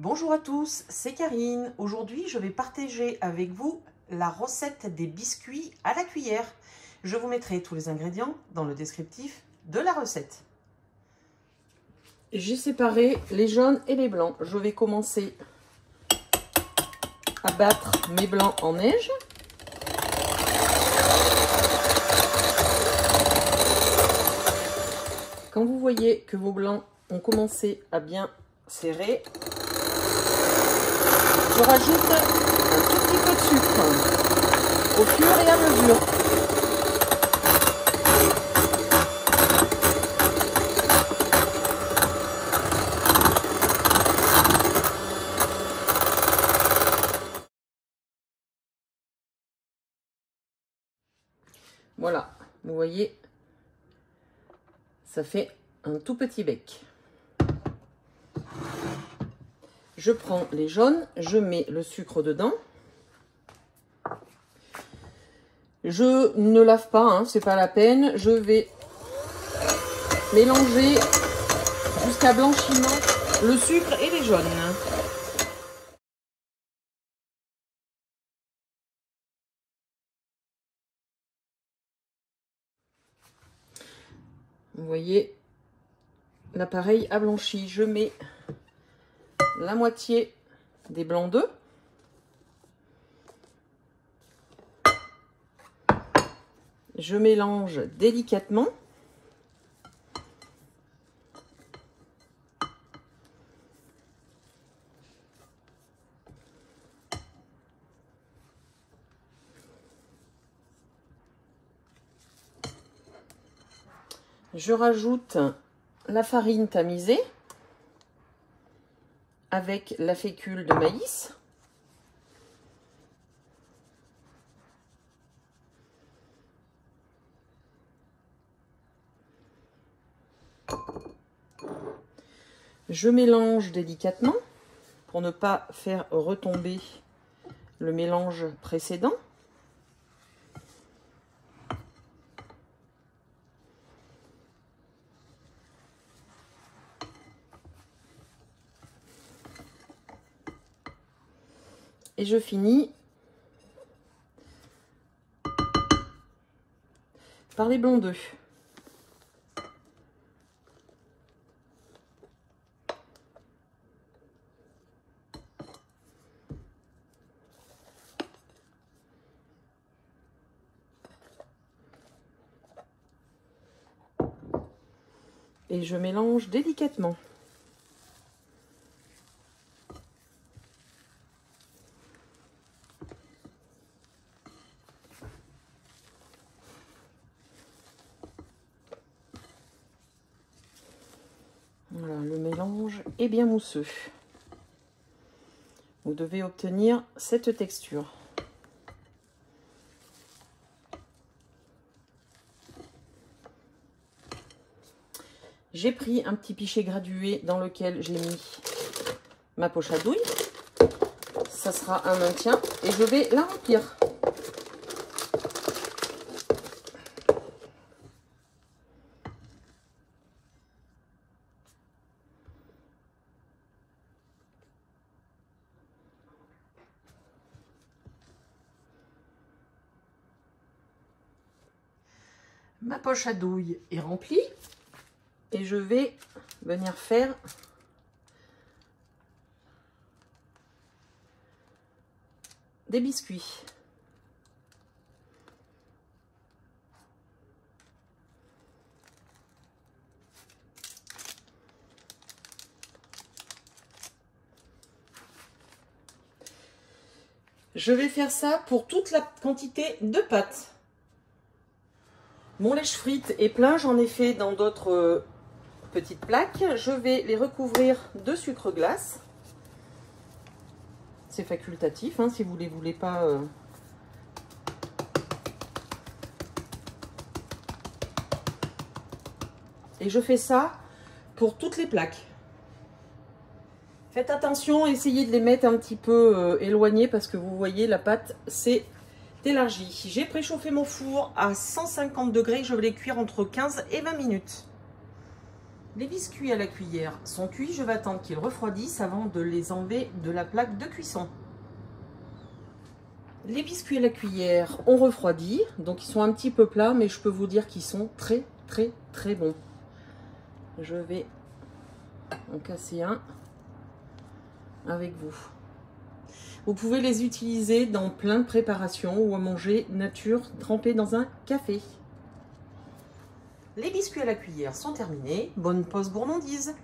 Bonjour à tous, c'est Karine. Aujourd'hui, je vais partager avec vous la recette des biscuits à la cuillère. Je vous mettrai tous les ingrédients dans le descriptif de la recette. J'ai séparé les jaunes et les blancs. Je vais commencer à battre mes blancs en neige. Quand vous voyez que vos blancs ont commencé à bien serrer, je rajoute un tout petit peu de sucre au fur et à mesure. Voilà, vous voyez, ça fait un tout petit bec. Je prends les jaunes, je mets le sucre dedans. Je ne lave pas, hein, c'est pas la peine. Je vais mélanger jusqu'à blanchiment le sucre et les jaunes. Vous voyez, l'appareil a blanchi. Je mets la moitié des blancs d'œufs. Je mélange délicatement. Je rajoute la farine tamisée avec la fécule de maïs. Je mélange délicatement pour ne pas faire retomber le mélange précédent. Et je finis par les blancs d'œufs. Et je mélange délicatement. Voilà, le mélange est bien mousseux. Vous devez obtenir cette texture. J'ai pris un petit pichet gradué dans lequel j'ai mis ma poche à douille. Ça sera un maintien et je vais la remplir. Ma poche à douille est remplie et je vais venir faire des biscuits. Je vais faire ça pour toute la quantité de pâte. Mon lèche-frite est plein, j'en ai fait dans d'autres petites plaques. Je vais les recouvrir de sucre glace. C'est facultatif, hein, si vous ne les voulez pas. Et je fais ça pour toutes les plaques. Faites attention, essayez de les mettre un petit peu éloignés parce que vous voyez la pâte s'est élargie. J'ai préchauffé mon four à 150 degrés, je vais les cuire entre 15 et 20 minutes. Les biscuits à la cuillère sont cuits. Je vais attendre qu'ils refroidissent avant de les enlever de la plaque de cuisson. Les biscuits à la cuillère ont refroidi. Donc ils sont un petit peu plats, mais je peux vous dire qu'ils sont très bons. Je vais en casser un avec vous. Vous pouvez les utiliser dans plein de préparations ou à manger nature trempés dans un café. Les biscuits à la cuillère sont terminés. Bonne pause gourmandise!